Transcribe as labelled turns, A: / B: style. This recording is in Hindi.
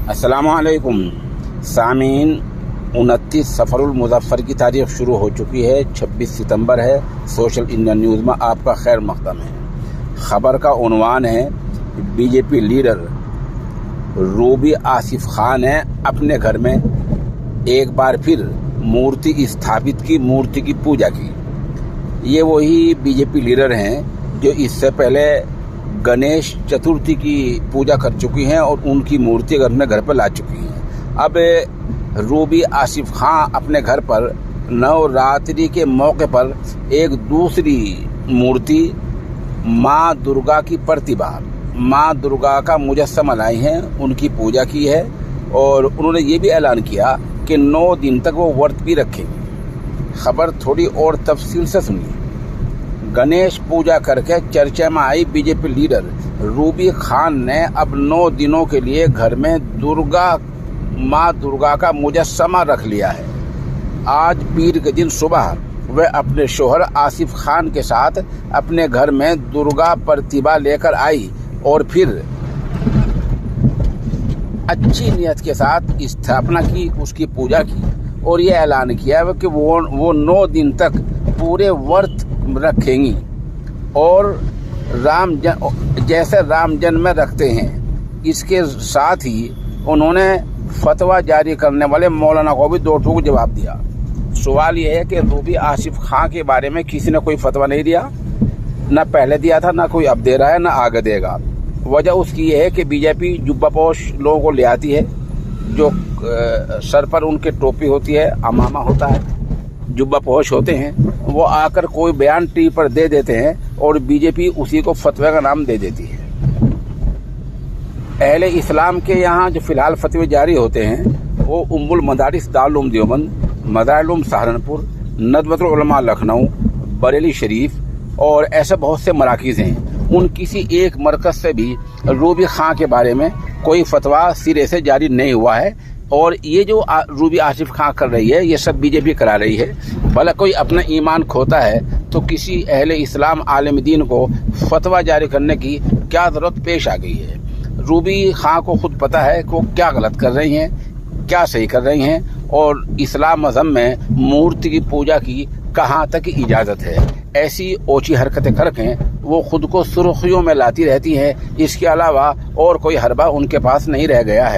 A: अस्सलामुअलैकुम सामीन। 29 सफ़रुल मुज़फ़्फ़र की तारीख़ शुरू हो चुकी है। 26 सितंबर है। सोशल इंडिया न्यूज़ में आपका खैर मक़दम है। ख़बर का उन्वान है, BJP leader Ruby Asif Khan ने अपने घर में एक बार फिर मूर्ति स्थापित की, मूर्ति की पूजा की। ये वही बीजेपी लीडर हैं जो इससे पहले गणेश चतुर्थी की पूजा कर चुकी हैं और उनकी मूर्ति अपने घर पर ला चुकी हैं। अब रूबी आसिफ खान अपने घर पर नवरात्रि के मौके पर एक दूसरी मूर्ति माँ दुर्गा की प्रतिभा, माँ दुर्गा का मुजस्समा लाई हैं, उनकी पूजा की है और उन्होंने ये भी ऐलान किया कि 9 दिन तक वो व्रत भी रखेंगे। खबर थोड़ी और तफसील से सुनिए। गणेश पूजा करके चर्चा में आई बीजेपी लीडर रूबी खान ने अब 9 दिनों के लिए घर में माँ दुर्गा का मुजस्समा रख लिया है। आज पीर के दिन सुबह वह अपने शोहर आसिफ खान के साथ अपने घर में दुर्गा प्रतिभा लेकर आई और फिर अच्छी नियत के साथ स्थापना की, उसकी पूजा की और ये ऐलान किया कि वो 9 दिन तक पूरे व्रत रखेंगी और जैसे राम जन्म में रखते हैं। इसके साथ ही उन्होंने फतवा जारी करने वाले मौलाना को भी 2 टूक जवाब दिया। सवाल यह है कि रूबी आसिफ खान के बारे में किसी ने कोई फतवा नहीं दिया, ना पहले दिया था, ना कोई अब दे रहा है, ना आगे देगा। वजह उसकी यह है कि बीजेपी जुब्बापोश लोगों को ले आती है, जो सर पर उनके टोपी होती है, अमामा होता है, जुब्बापोश होते हैं, वो आकर कोई बयान टीवी पर दे देते हैं और बीजेपी उसी को फतवे का नाम दे देती है। अहले इस्लाम के यहाँ जो फिलहाल फतवे जारी होते हैं वो उम्मुल मदारिस दारुल उलूम देवबंद, मदारिल उलूम सहारनपुर, नदवतुल उलमा लखनऊ, बरेली शरीफ और ऐसे बहुत से मराकिज़ हैं। उन किसी एक मरकज़ से भी रूबी खान के बारे में कोई फतवा सिरे से जारी नहीं हुआ है और ये जो रूबी आसिफ खान कर रही है, ये सब बीजेपी करा रही है। भला कोई अपना ईमान खोता है तो किसी अहले इस्लाम आलिम दीन को फतवा जारी करने की क्या ज़रूरत पेश आ गई है। रूबी खान को खुद पता है कि वो क्या गलत कर रही हैं, क्या सही कर रही हैं और इस्लाम मज़हब में मूर्ति की पूजा की कहाँ तक इजाज़त है। ऐसी ओछी हरकतें करके वो खुद को सुर्खियों में लाती रहती हैं। इसके अलावा और कोई हरबा उनके पास नहीं रह गया है।